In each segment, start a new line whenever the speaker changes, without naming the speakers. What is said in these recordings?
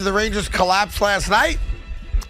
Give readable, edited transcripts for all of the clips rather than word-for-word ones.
The Rangers collapsed last night.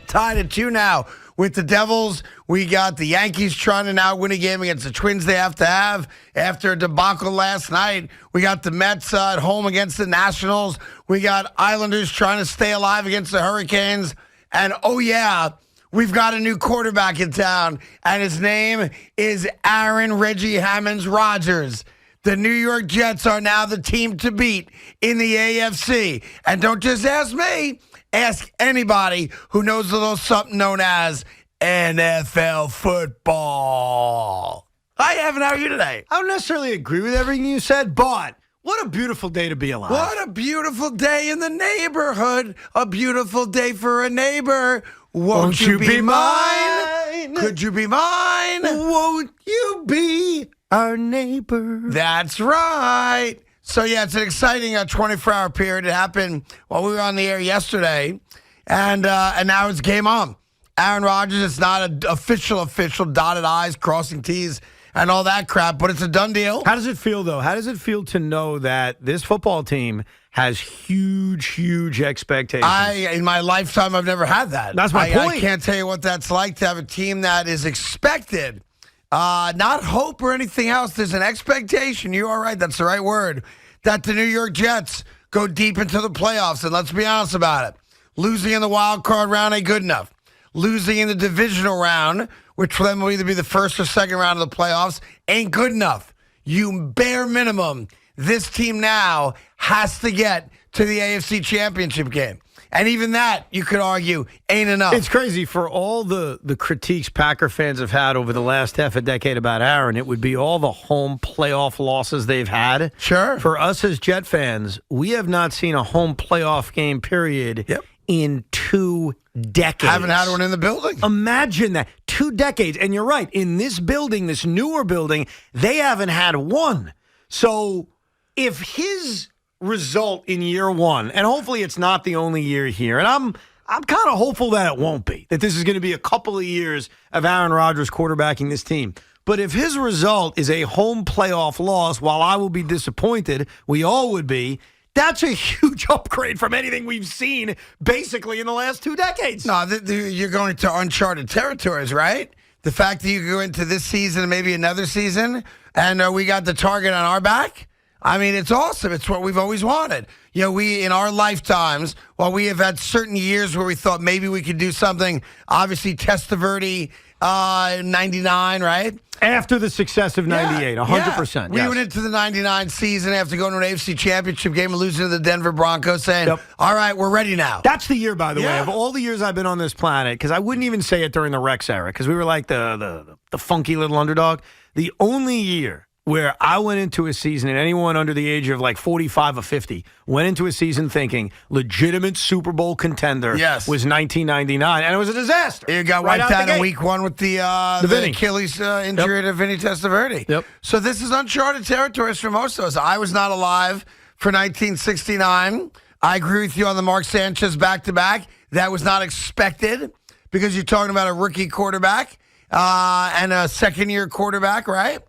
Tied at 2 now with the Devils. We got the Yankees trying to now win a game against the Twins they have to have after a debacle last night. We got the Mets at home against the Nationals. We got Islanders trying to stay alive against the Hurricanes. And, oh, yeah, we've got a new quarterback in town, and his name is Aaron Reggie Hammonds Rodgers. The New York Jets are now the team to beat in the AFC. And don't just ask me. Ask anybody who knows a little something known as NFL football. Hi, Evan. How are you today?
I don't necessarily agree with everything you said, but what a beautiful day to be alive.
What a beautiful day in the neighborhood. A beautiful day for a neighbor. Won't you be mine? Could you be mine?
Won't you be our neighbor?
That's right. So, yeah, it's an exciting 24-hour period. It happened while we were on the air yesterday, and now it's game on. Aaron Rodgers, it's not an official, dotted I's, crossing T's, and all that crap, but it's a done deal.
How does it feel, though? How does it feel to know that this football team has huge expectations?
In my lifetime, I've never had that.
That's my point.
I can't tell you what that's like to have a team that is expected. Not hope or anything else. There's an expectation. You are right. That's the right word. That the New York Jets go deep into the playoffs. And let's be honest about it. Losing in the wild card round ain't good enough. Losing in the divisional round, which for them will either be the first or second round of the playoffs, ain't good enough. You bare minimum, this team now has to get to the AFC Championship game. And even that, you could argue, ain't enough.
It's crazy. For all the critiques Packer fans have had over the last half a decade about Aaron, it would be all the home playoff losses they've had.
Sure.
For us as Jet fans, we have not seen a home playoff game, period, in 2 decades.
Haven't had one in the building.
Imagine that. 2 decades. And you're right. In this building, this newer building, they haven't had one. So if his result in year one, and hopefully it's not the only year here, and I'm kind of hopeful that it won't be, that this is going to be a couple of years of Aaron Rodgers quarterbacking this team. But if his result is a home playoff loss, while I will be disappointed, we all would be, that's a huge upgrade from anything we've seen basically in the last 2 decades.
No, you're going to uncharted territories, right? The fact that you go into this season and maybe another season, and we got the target on our back, I mean, it's awesome. It's what we've always wanted. You know, we, in our lifetimes, while we have had certain years where we thought maybe we could do something, obviously Testaverde, 99, right?
After the success of 98, 100%.
Yeah. We went into the 99 season after going to an AFC Championship game and losing to the Denver Broncos, saying, all right, we're ready now.
That's the year, by the way, of all the years I've been on this planet, because I wouldn't even say it during the Rex era, because we were like the funky little underdog. The only year where I went into a season, and anyone under the age of like 45 or 50 went into a season thinking legitimate Super Bowl contender was 1999, and it was a disaster.
You got wiped out in week one with the Achilles injury to Vinny Testaverde.
Yep.
So this is uncharted territories for most of us. I was not alive for 1969. I agree with you on the Mark Sanchez back-to-back. That was not expected because you're talking about a rookie quarterback and a second-year quarterback, right?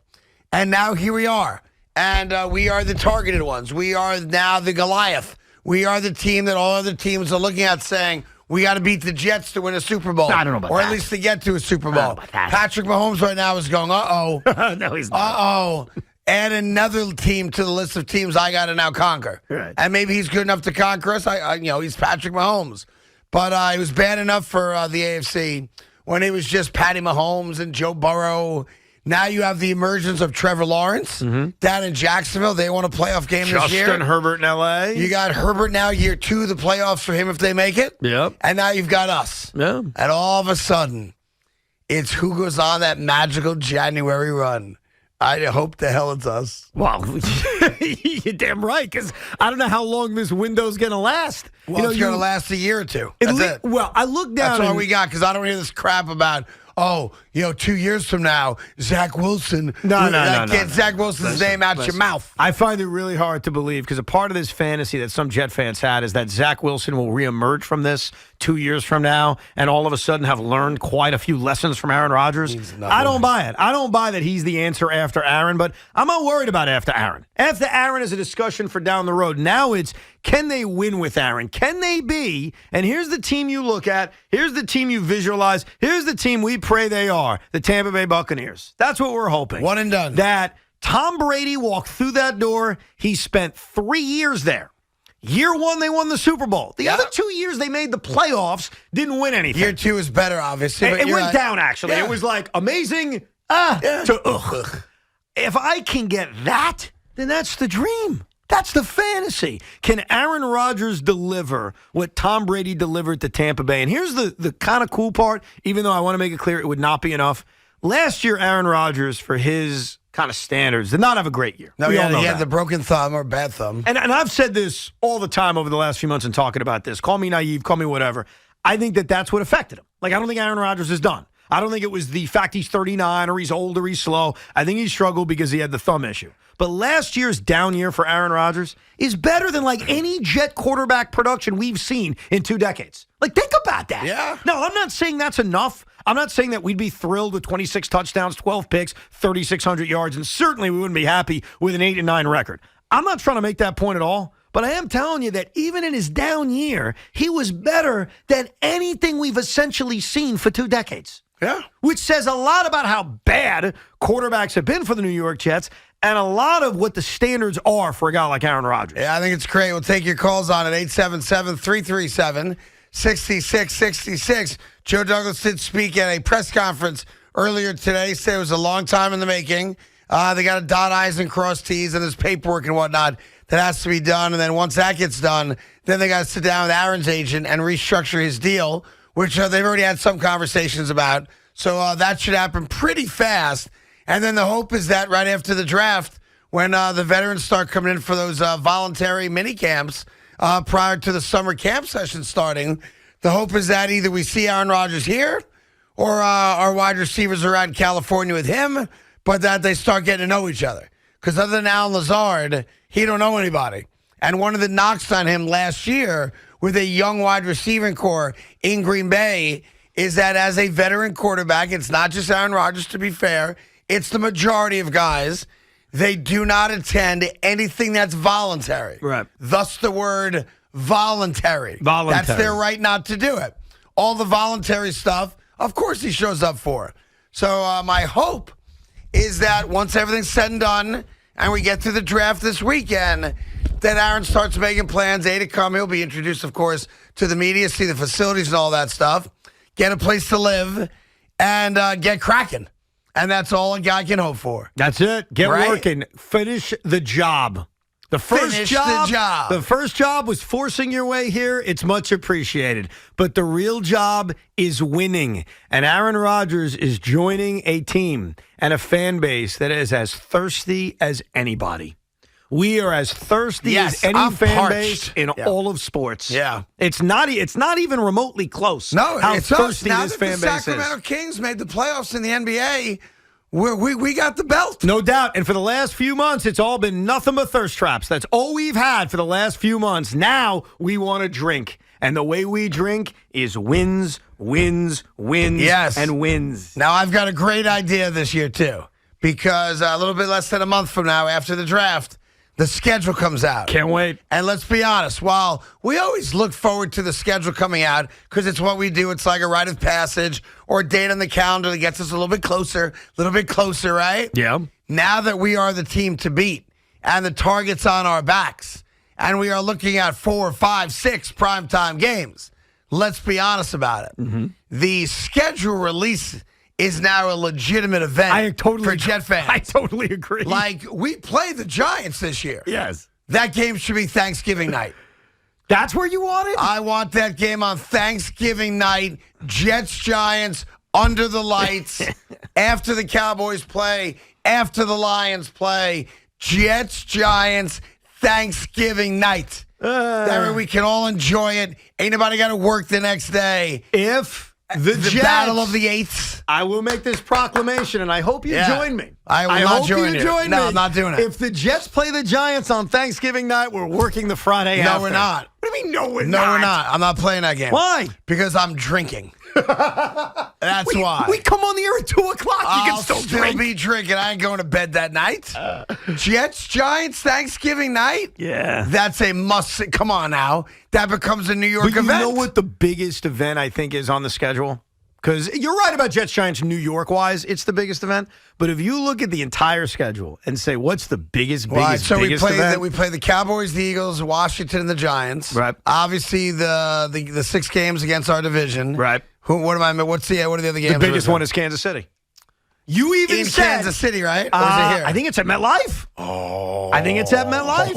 And now here we are, and we are the targeted ones. We are now the Goliath. We are the team that all other teams are looking at saying, we got to beat the Jets to win a Super Bowl.
I don't know about that.
Or at least to get to a Super Bowl. Patrick Mahomes right now is going, uh-oh.
No, he's not.
Uh-oh. Add another team to the list of teams I got to now conquer.
Right.
And maybe he's good enough to conquer us. He's Patrick Mahomes. But it was bad enough for the AFC when it was just Patty Mahomes and Joe Burrow. Now you have the emergence of Trevor Lawrence down in Jacksonville. They want a playoff game this year.
Justin Herbert in L.A.
You got Herbert now, year 2 of the playoffs for him if they make it.
Yep.
And now you've got us.
Yeah.
And all of a sudden, it's who goes on that magical January run. I hope the hell it's us.
Well, you're damn right, because I don't know how long this window's going to last.
Well, it's going to last a year or two. That's it.
Well, I look down.
That's all we got, because I don't hear this crap about, 2 years from now, Zach Wilson.
No.
Get Zach Wilson's name out your mouth.
I find it really hard to believe, because a part of this fantasy that some Jet fans had is that Zach Wilson will reemerge from this 2 years from now and all of a sudden have learned quite a few lessons from Aaron Rodgers. I don't buy it. I don't buy that he's the answer after Aaron, but I'm not worried about after Aaron. After Aaron is a discussion for down the road. Now it's, Can they win with Aaron? Can they be, and here's the team you look at, here's the team you visualize, here's the team we pray they are, the Tampa Bay Buccaneers. That's what we're hoping.
One and done.
That Tom Brady walked through that door. He spent 3 years there. Year one, they won the Super Bowl. The other 2 years, they made the playoffs, didn't win anything.
Year two is better, obviously.
It went down, actually. Yeah. It was like amazing to ugh. If I can get that, then that's the dream. That's the fantasy. Can Aaron Rodgers deliver what Tom Brady delivered to Tampa Bay? And here's the kind of cool part, even though I want to make it clear it would not be enough. Last year, Aaron Rodgers, for his kind of standards, did not have a great year.
No, he had the broken thumb or bad thumb.
And I've said this all the time over the last few months in talking about this. Call me naive, call me whatever. I think that's what affected him. Like, I don't think Aaron Rodgers is done. I don't think it was the fact he's 39 or he's old or he's slow. I think he struggled because he had the thumb issue. But last year's down year for Aaron Rodgers is better than like any Jet quarterback production we've seen in 2 decades. Like, think about that.
Yeah.
No, I'm not saying that's enough. I'm not saying that we'd be thrilled with 26 touchdowns, 12 picks, 3,600 yards, and certainly we wouldn't be happy with an 8-9 record. I'm not trying to make that point at all, but I am telling you that even in his down year, he was better than anything we've essentially seen for 2 decades.
Yeah.
Which says a lot about how bad quarterbacks have been for the New York Jets and a lot of what the standards are for a guy like Aaron Rodgers.
Yeah, I think it's great. We'll take your calls on it, 877-337-6666. Joe Douglas did speak at a press conference earlier today. Said it was a long time in the making. They got to dot I's and cross T's, and there's paperwork and whatnot that has to be done. And then once that gets done, then they got to sit down with Aaron's agent and restructure his deal, which they've already had some conversations about. So that should happen pretty fast. And then the hope is that right after the draft, when the veterans start coming in for those voluntary mini camps prior to the summer camp session starting, the hope is that either we see Aaron Rodgers here or our wide receivers are out in California with him, but that they start getting to know each other. Because other than Alan Lazard, he don't know anybody. And one of the knocks on him last year with a young wide receiving core in Green Bay is that as a veteran quarterback, it's not just Aaron Rodgers, to be fair, it's the majority of guys. They do not attend anything that's voluntary.
Right.
Thus the word voluntary.
Voluntary.
That's their right not to do it. All the voluntary stuff, of course he shows up for. So my hope is that once everything's said and done and we get to the draft this weekend, that Aaron starts making plans, A, to come. He'll be introduced, of course, to the media, see the facilities and all that stuff, get a place to live, and get cracking. And that's all a guy can hope for.
That's it. Get
Right?
working. Finish the job. The first job was forcing your way here. It's much appreciated. But the real job is winning. And Aaron Rodgers is joining a team and a fan base that is as thirsty as anybody. We are as thirsty as any fan base in all of sports.
Yeah.
It's not even remotely close.
No,
how
it's
thirsty
us. Now
this
that
fan
the
base
Sacramento
is.
Kings made the playoffs in the NBA, we got the belt.
No doubt. And for the last few months, it's all been nothing but thirst traps. That's all we've had for the last few months. Now we want to drink. And the way we drink is wins,
Yes.
and wins.
Now, I've got a great idea this year, too, because a little bit less than a month from now, after the draft, the schedule comes out.
Can't wait.
And let's be honest, while we always look forward to the schedule coming out because it's what we do, it's like a rite of passage or a date on the calendar that gets us a little bit closer, right?
Yeah.
Now that we are the team to beat and the target's on our backs and we are looking at 4, 5, 6 primetime games, let's be honest about it. Mm-hmm. The schedule release is now a legitimate event for Jet fans.
I totally agree.
Like, we play the Giants this year.
Yes.
That game should be Thanksgiving night.
That's where you want it?
I want that game on Thanksgiving night. Jets, Giants, under the lights, after the Cowboys play, after the Lions play. Jets, Giants, Thanksgiving night. That way we can all enjoy it. Ain't nobody got to work the next day.
If the Jets,
Battle of the Eights.
I will make this proclamation, and I hope you join me.
I will not join you.
Join me.
No, I'm not doing it.
If the Jets play the Giants on Thanksgiving night, we're working the Friday after.
No, we're not.
What do you mean, no, we're not?
No, we're not. I'm not playing that game.
Why?
Because I'm drinking. That's why.
We come on the air at 2 o'clock. You
I'll
can still drink.
be drinking. I ain't going to bed that night. Jets, Giants, Thanksgiving night?
Yeah.
That's a must. Come on now. That becomes a New York
But you
event.
know what the biggest event I think is on the schedule? Because you're right about Jets, Giants, New York-wise. It's the biggest event. But if you look at the entire schedule and say, what's the biggest
So
event?
we play the Cowboys, the Eagles, Washington, and the Giants.
Right.
Obviously, the 6 games against our division.
Right.
What are the other games?
The biggest one is Kansas City. You even
in
said
Kansas City, right? Or is it here?
I think it's at MetLife.
Oh,
I think it's at MetLife.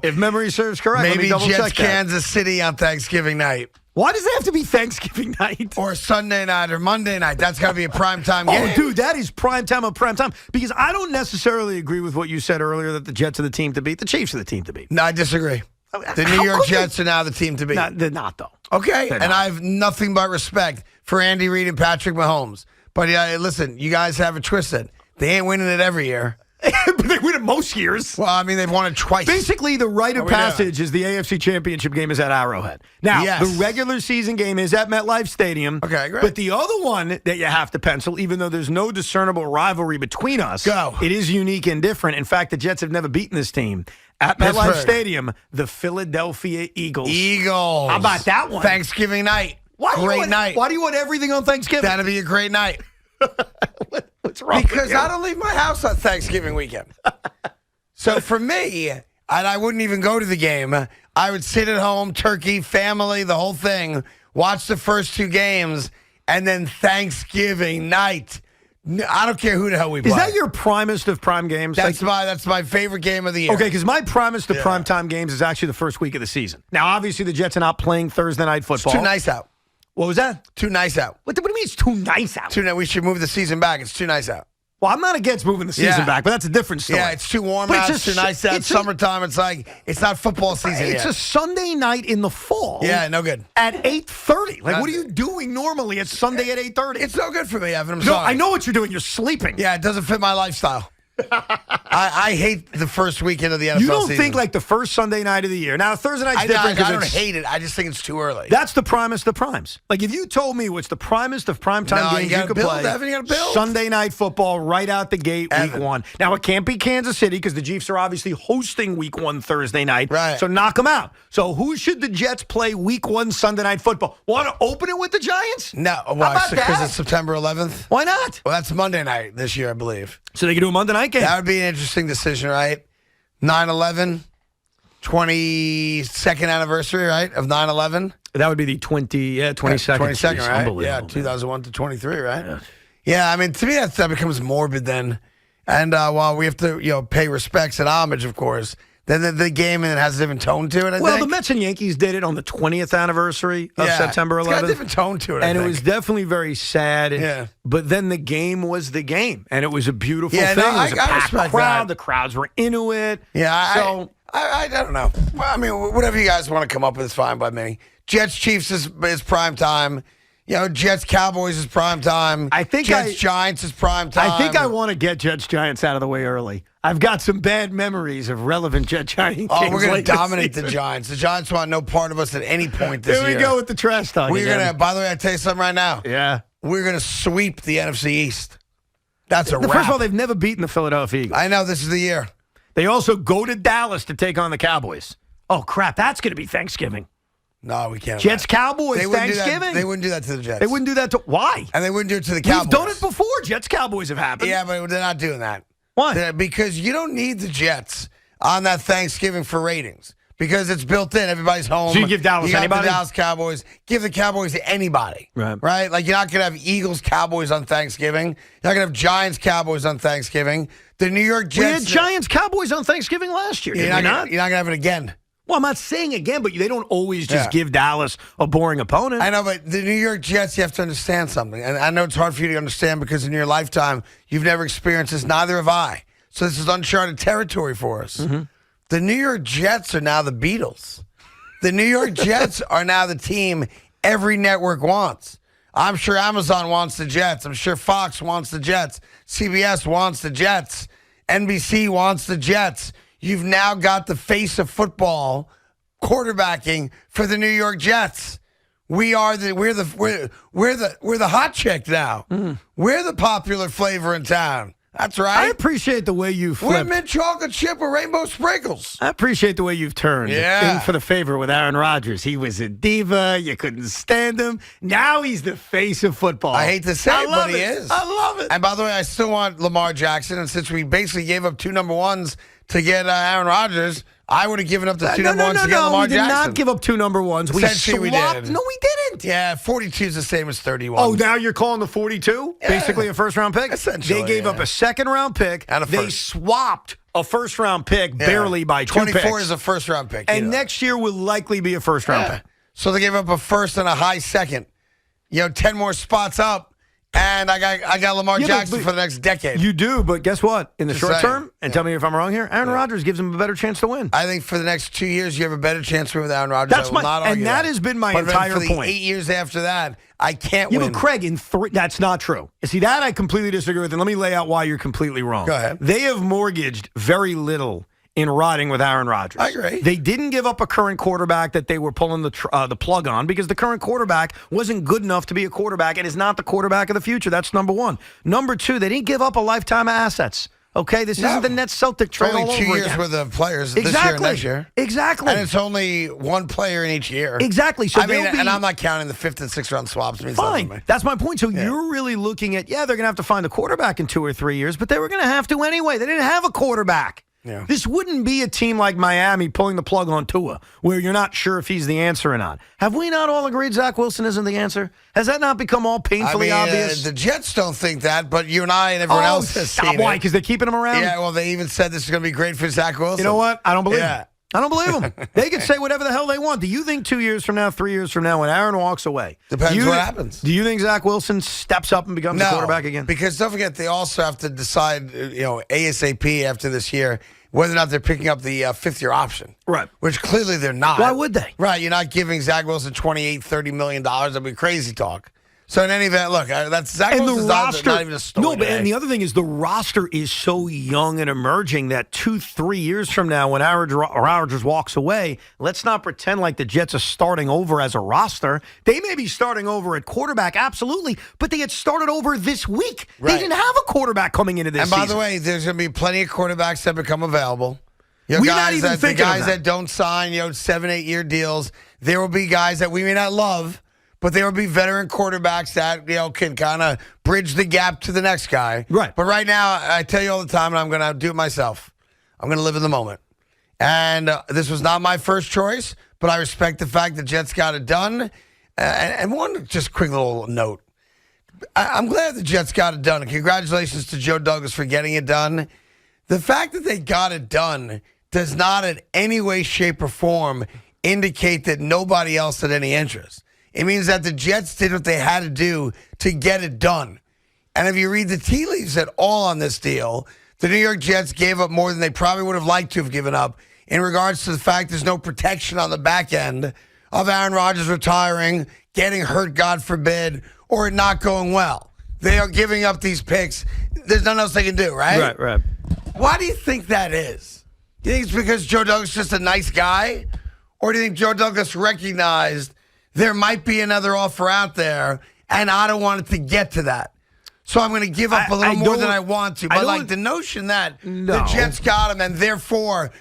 If memory serves correct,
Maybe
let me double
Jets,
check that.
Kansas City on Thanksgiving night.
Why does it have to be Thanksgiving night?
Or Sunday night or Monday night. That's got to be a primetime game.
Oh, dude, that is prime time of prime time. Because I don't necessarily agree with what you said earlier that the Jets are the team to beat. The Chiefs are the team to beat.
No, I disagree. The New York Jets are now the team to beat.
No, they're not, though.
Okay,
They're
and
not.
I have nothing but respect for Andy Reid and Patrick Mahomes. But listen, you guys have it twisted. They ain't winning it every year.
But they win it most years.
Well, I mean, they've won it twice.
Basically, the rite of
What we doing?
passage is the AFC Championship game is at Arrowhead. Now,
Yes.
the regular season game is at MetLife Stadium.
Okay, great.
But the other one that you have to pencil, even though there's no discernible rivalry between us,
Go.
it is unique and different. In fact, the Jets have never beaten this team. At MetLife
Pittsburgh.
Stadium, the Philadelphia Eagles.
Eagles.
How about that one?
Thanksgiving night. Great night.
Why do you want everything on Thanksgiving?
That'll be a great night.
What's wrong
Because
with you?
I don't leave my house on Thanksgiving weekend. So for me, and I wouldn't even go to the game, I would sit at home, turkey, family, the whole thing, watch the first 2 games, and then Thanksgiving night. I don't care who the hell we play.
Is that your primest of prime games?
That's my favorite game of the year.
Okay, because my primest of primetime games is actually the first week of the season. Now, obviously, the Jets are not playing Thursday night football.
It's too nice out.
What was that?
Too nice out.
What do you mean it's too nice out?
We should move the season back. It's too nice out.
Well, I'm not against moving the season
Yeah.
back, but that's a different story.
Yeah, it's too warm
But
out.
it's
It's too nice out.
it's a-
Summertime. It's not football season
It's
yet.
a Sunday night in the fall.
Yeah, no good.
At 8:30. Like,
Not
what are you doing normally at Sunday at 8:30?
It's no good for me, Evan. I'm
No,
sorry.
I know what you're doing. You're sleeping.
Yeah, it doesn't fit my lifestyle. I hate the first weekend of the NFL
You don't
season.
think like the first Sunday night of the year. Now, Thursday night's
I
different because
don't hate it. I just think it's too early.
That's the primest of primes. Like, if you told me what's the primest of primetime
No, you
games
gotta
could
build,
play,
Evan, you gotta build.
Sunday night football right out the gate, week
Evan.
1. Now, it can't be Kansas City because the Chiefs are obviously hosting week 1 Thursday night.
Right.
So knock them out. So who should the Jets play week 1 Sunday night football? Want to open it with the Giants?
No,
How
why?
about
Because
that?
it's September 11th?
Why not?
Well, that's Monday night this year, I believe.
So they can do a Monday night game.
That would be an interesting decision, right? 9/11, 22nd anniversary, right, of 9/11?
That would be the 22nd.
22nd,
Jeez,
right?
unbelievable,
Yeah,
man.
2001 to 23, right? Yeah, I mean, to me, that becomes morbid then. And while we have to, pay respects and homage, of course, then the game and it has a different tone to it, I
Well,
think.
the Mets and Yankees did it on the 20th anniversary of
Yeah,
September 11th.
It's got a different tone to it, I
And it
think.
was definitely very sad.
Yeah.
But then the game was the game. And it was a beautiful
Yeah,
thing.
no,
it was a
I
packed
respect
crowd.
that.
The crowds were into it.
Yeah,
So
I don't know. Well, I mean, whatever you guys want to come up with is fine by me. Jets Chiefs is prime time. Jets Cowboys is prime time.
I think
Jets Giants is prime time.
I think I want to get Jets Giants out of the way early. I've got some bad memories of relevant Jet Giant
Oh,
games
we're going
late
to
this
dominate the
season.
Giants. The Giants want no part of us at any point this
Here
year.
we go with the trash talk.
We're
again.
going to, by the way, I tell you something right now.
Yeah.
We're going to sweep the NFC East. That's a wrap.
First of all, they've never beaten the Philadelphia Eagles.
I know this is the year.
They also go to Dallas to take on the Cowboys. Oh, crap. That's going to be Thanksgiving.
No, we can't.
Jets Cowboys
They wouldn't do that.
Thanksgiving.
They wouldn't do that to the Jets.
They wouldn't do that to why?
And they wouldn't do it to the Cowboys.
We've done it before. Jets Cowboys have happened.
Yeah, but they're not doing that.
Why?
Because you don't need the Jets on that Thanksgiving for ratings. Because it's built in. Everybody's home.
So you give Dallas
you got
anybody?
The Dallas Cowboys. Give the Cowboys to anybody.
Right.
Like, you're not going to have Eagles Cowboys on Thanksgiving. You're not going to have Giants Cowboys on Thanksgiving. The New York Jets.
We had Giants Cowboys on Thanksgiving last year.
You're
Did we
not
not?
going to have it again.
Well, I'm not saying again, but they don't always just
Yeah.
give Dallas a boring opponent.
I know, but the New York Jets, you have to understand something. And I know it's hard for you to understand because in your lifetime, you've never experienced this. Neither have I. So this is uncharted territory for us.
Mm-hmm.
The New York Jets are now the Beatles. The New York Jets are now the team every network wants. I'm sure Amazon wants the Jets. I'm sure Fox wants the Jets. CBS wants the Jets. NBC wants the Jets. You've now got the face of football quarterbacking for the New York Jets. we're the hot chick now. We're the popular flavor in town. That's right.
I appreciate the way you flipped.
We're mint chocolate chip with rainbow sprinkles.
I appreciate the way you've turned in for the favor with Aaron Rodgers. He was a diva. You couldn't stand him. Now he's the face of football.
I hate to say it, but he is.
I love it.
And by the way, I still want Lamar Jackson. And since we basically gave up 2 number ones to get Aaron Rodgers, I would have given up the 2 number ones to get Lamar Jackson.
We did not give up 2 number ones.
Essentially, we did.
No, we didn't.
Yeah, 42 is the same as 31.
Oh, now you're calling the 42 basically a first-round pick?
Essentially,
they gave up a second-round pick.
And a
They
first.
swapped a first-round pick barely by 2
24
picks.
is a first-round pick.
And next year will likely be a first-round pick.
So they gave up a first and a high second. 10 more spots up. And I got Lamar Jackson for the next decade.
You do, but guess what? In the short term, and tell me if I'm wrong here, Aaron Rodgers gives him a better chance to win.
I think for the next 2 years, you have a better chance to win with Aaron Rodgers.
That has been my entire
point. For the
point.
8 years after that, I can't win.
But Craig, that's not true. See, that I completely disagree with, and let me lay out why you're completely wrong.
Go ahead.
They have mortgaged very little in riding with Aaron Rodgers.
I agree.
They didn't give up a current quarterback that they were pulling the plug on because the current quarterback wasn't good enough to be a quarterback and is not the quarterback of the future. That's number one. Number two, they didn't give up a lifetime of assets. Okay, this isn't the Nets Celtic trade all over
only 2 years
again.
worth of players this year and next year.
Exactly.
And it's only one player in each year.
Exactly. So
and I'm not counting the 5th and 6th round swaps.
Fine. That's my point. So you're really looking at, they're going to have to find a quarterback in 2 or 3 years, but they were going to have to anyway. They didn't have a quarterback.
Yeah.
This wouldn't be a team like Miami pulling the plug on Tua, where you're not sure if he's the answer or not. Have we not all agreed Zach Wilson isn't the answer? Has that not become all painfully obvious?
The Jets don't think that, but you and I and everyone else has seen
Why?
it.
Because they're keeping him around?
Yeah, well, they even said this is going to be great for Zach Wilson.
You know what? I don't believe it. I don't believe them. They can say whatever the hell they want. Do you think 2 years from now, 3 years from now, when Aaron walks away?
Depends what happens.
Do you think Zach Wilson steps up and becomes a quarterback again?
Because don't forget, they also have to decide, ASAP after this year, whether or not they're picking up the fifth-year option.
Right.
Which clearly they're not.
Why would they?
Right. You're not giving Zach Wilson $28, $30 million. That'd be crazy talk. So in any event, look, that's Zach Wilson's not even a story.
No, but and the other thing is the roster is so young and emerging that 2-3 years from now, when Aaron Rodgers walks away, let's not pretend like the Jets are starting over as a roster. They may be starting over at quarterback, absolutely, but they had started over this week.
Right.
They didn't have a quarterback coming into this season.
And by the way, there's going to be plenty of quarterbacks that become available.
We're not even thinking
the guys
of that.
that don't sign 7-8 year deals. There will be guys that we may not love, but there will be veteran quarterbacks that can kind of bridge the gap to the next guy.
Right.
But right now, I tell you all the time, and I'm going to do it myself. I'm going to live in the moment. And this was not my first choice, but I respect the fact the Jets got it done. And one just quick little note. I'm glad the Jets got it done. And congratulations to Joe Douglas for getting it done. The fact that they got it done does not in any way, shape, or form indicate that nobody else had any interest. It means that the Jets did what they had to do to get it done. And if you read the tea leaves at all on this deal, the New York Jets gave up more than they probably would have liked to have given up in regards to the fact there's no protection on the back end of Aaron Rodgers retiring, getting hurt, God forbid, or it not going well. They are giving up these picks. There's nothing else they can do, right?
Right.
Why do you think that is? Do you think it's because Joe Douglas is just a nice guy? Or do you think Joe Douglas recognized there might be another offer out there, and I don't want it to get to that? So I'm going to give up a little more than I want to. But the notion that the Jets got him and therefore,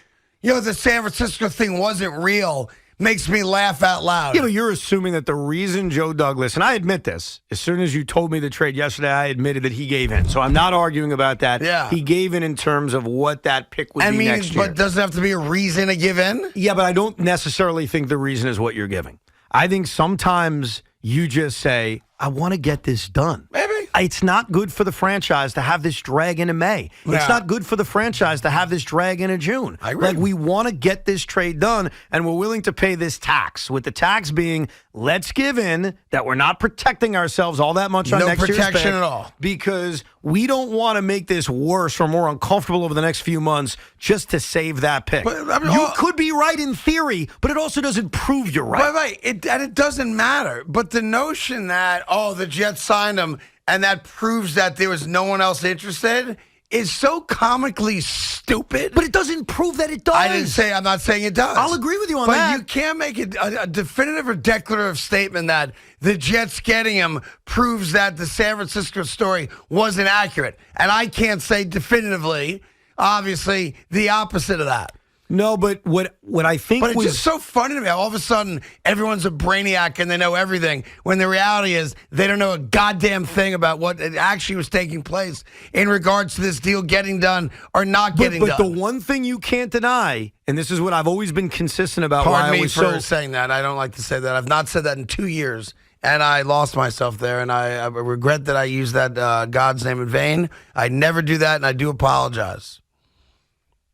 the San Francisco thing wasn't real makes me laugh out loud.
You're assuming that the reason Joe Douglas, and I admit this, as soon as you told me the trade yesterday, I admitted that he gave in. So I'm not arguing about that.
Yeah.
He gave in terms of what that pick would be next year.
But doesn't have to be a reason to give in?
Yeah, but I don't necessarily think the reason is what you're giving. I think sometimes you just say, I want to get this done.
Maybe.
It's not good for the franchise to have this drag into May.
Yeah.
It's not good for the franchise to have this drag into June.
I agree.
Like, we want to get this trade done, and we're willing to pay this tax, with the tax being, let's give in that we're not protecting ourselves all that much on
No
next year's pick.
No protection at all.
Because we don't want to make this worse or more uncomfortable over the next few months just to save that pick.
But,
you could be right in theory, but it also doesn't prove you're right.
Right. It doesn't matter. But the notion that, the Jets signed him and that proves that there was no one else interested is so comically stupid.
But it doesn't prove that it does.
I'm not saying it does.
I'll agree with you on
but
that.
But you can't make a definitive or declarative statement that the Jets getting him proves that the San Francisco story wasn't accurate. And I can't say definitively, obviously, the opposite of that.
No, but what I think
But it's
was
just so funny to me. All of a sudden, everyone's a brainiac and they know everything, when the reality is they don't know a goddamn thing about what actually was taking place in regards to this deal getting done or not getting done.
But the one thing you can't deny, and this is what I've always been consistent about.
Pardon
why
me
I was
for saying that. I don't like to say that. I've not said that in 2 years, and I lost myself there, and I regret that I used that God's name in vain. I never do that, and I do apologize.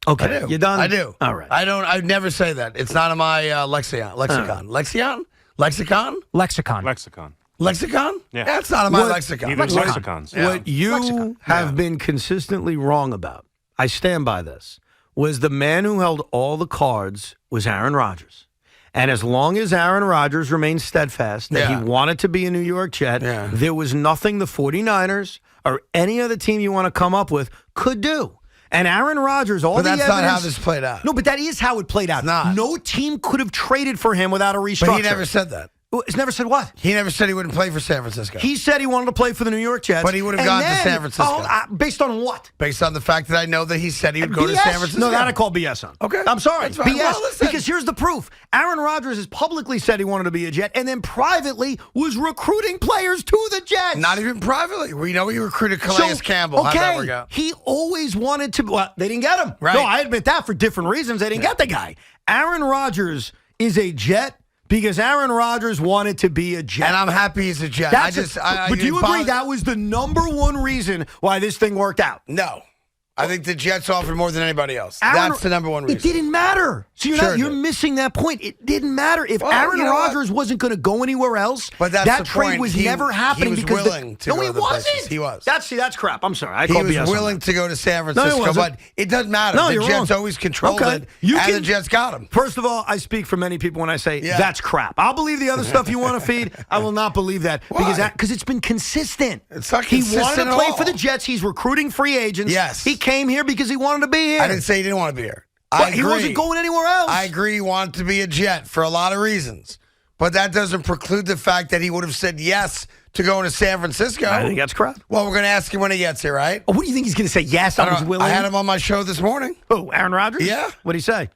Okay, you done?
I do.
All right.
I never say that. It's not in my lexicon. Lexicon? Lexicon? Lexicon?
Yeah.
That's not in my lexicon.
Even lexicons.
Yeah.
What you have been consistently wrong about, I stand by this, was the man who held all the cards was Aaron Rodgers. And as long as Aaron Rodgers remained steadfast that he wanted to be a New York Jet, there was nothing the 49ers or any other team you want to come up with could do. And Aaron Rodgers,
But that's not how this played out.
No, but that is how it played out.
Not.
No team could have traded for him without a restructure.
But he never said that.
It's never said what?
He never said he wouldn't play for San Francisco.
He said he wanted to play for the New York Jets.
But he would have gone to San Francisco.
Based on what?
Based on the fact that I know that he said he would go to San Francisco.
No, that I call BS on.
Okay.
I'm sorry.
That's fine.
BS.
Well, listen.
Because here's the proof. Aaron Rodgers has publicly said he wanted to be a Jet and then privately was recruiting players to the Jets.
Not even privately. We know he recruited Calais Campbell. How'd that work out?
He always wanted to. Well, they didn't get him.
Right.
No, I admit that for different reasons. They didn't get the guy. Aaron Rodgers is a Jet because Aaron Rodgers wanted to be a Jet.
And I'm happy he's a Jet.
But do you agree that was the number one reason why this thing worked out?
No. I think the Jets offered more than anybody else. That's the number one reason.
It didn't matter. So you're missing that point. It didn't matter. If Aaron Rodgers wasn't going to go anywhere else,
but
that trade was never happening.
He was willing to go to the places. He was.
That's crap. I'm sorry.
He was willing to go to San Francisco, but it doesn't matter. The Jets always controlled it, and the Jets got him.
First of all, I speak for many people when I say that's crap. I'll believe the other stuff you want to feed. I will not believe that because it's been consistent.
It's not consistent.
He wanted to play for the Jets. He's recruiting free agents.
Yes.
He came here because he wanted to be here.
I didn't say he didn't want to be here.
He wasn't going anywhere else.
I agree he wanted to be a Jet for a lot of reasons. But that doesn't preclude the fact that he would have said yes to going to San Francisco.
I think that's crap.
Well, we're going to ask him when he gets here, right?
Oh, what do you think he's going to say? Yes, I was willing.
I had him on my show this morning.
Oh, Aaron Rodgers?
Yeah.
What'd he say?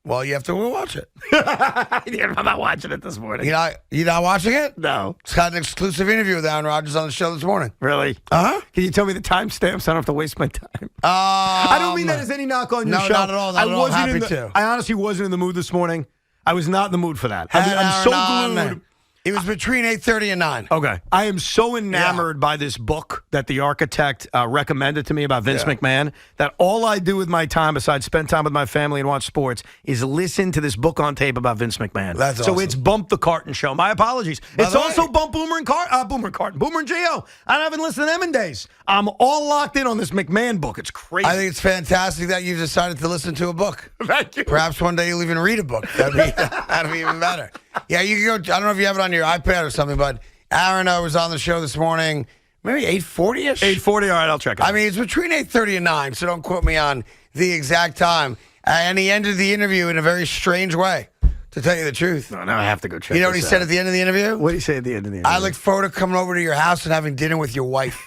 Well, you have to go watch it.
I'm not watching it this morning.
You not watching it?
No.
It's got an exclusive interview with Aaron Rodgers on the show this morning.
Really?
Uh-huh.
Can you tell me the timestamps? I don't have to waste my time. I don't mean that as any knock on your show.
No, not at all. Not at all. Happy to.
I honestly wasn't in the mood this morning. I was not in the mood for that.
I'm so glued. It was between 8:30 and 9.
Okay. I am so enamored by this book that the architect recommended to me about Vince McMahon that all I do with my time, besides spend time with my family and watch sports, is listen to this book on tape about Vince McMahon.
That's awesome.
So it's Bump the Carton Show. My apologies. It's also Bump Boomer and Carton. Boomer and Gio. I haven't listened to them in days. I'm all locked in on this McMahon book. It's crazy.
I think it's fantastic that you've decided to listen to a book.
Thank you.
Perhaps one day you'll even read a book. That'd be even better. Yeah, you can go. I don't know if you have it on your iPad or something, but Aaron was on the show this morning, maybe 8:40ish.
8:40. All right, I'll check it.
I mean, it's between 8:30 and 9, so don't quote me on the exact time. And he ended the interview in a very strange way, to tell you the truth.
No, now I have to go check.
You know what he said at the end of the interview?
What did he say at the end of the interview?
I look forward to coming over to your house and having dinner with your wife.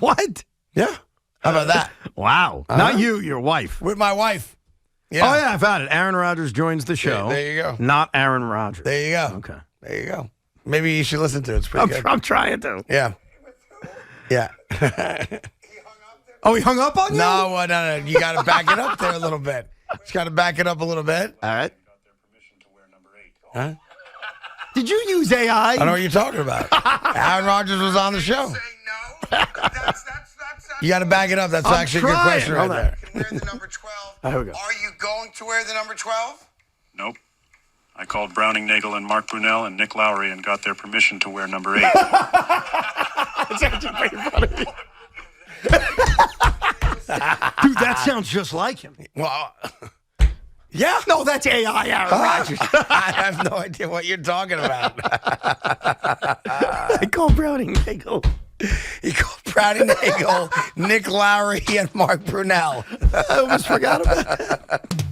What?
Yeah. How about that?
Wow. Not you, your wife.
With my wife. Yeah.
Oh, yeah, I found it. Aaron Rodgers joins the show.
There you go.
Not Aaron Rodgers.
There you go.
Okay.
There you go. Maybe you should listen to it. It's pretty good.
I'm trying to.
Yeah. Yeah.
Oh, he hung up on you?
No. You got to back it up there a little bit. Just got to back it up a little bit.
All right.
Huh?
Did you use AI?
I know what you're talking about. Aaron Rodgers was on the show. You got to back it up. That's actually a good question right there. Wear the number 12.
Here we go.
Are you going to wear the number 12?
Nope. I called Browning Nagel and Mark Brunell and Nick Lowry and got their permission to wear number 8.
That's actually pretty funny. Dude, that sounds just like him.
Well, yeah.
No, that's AI, Aaron Rodgers.
I have no idea what you're talking about.
I called Browning Nagel.
He called Brownie Nagel, Nick Lowry, and Mark Brunell. I almost forgot about that.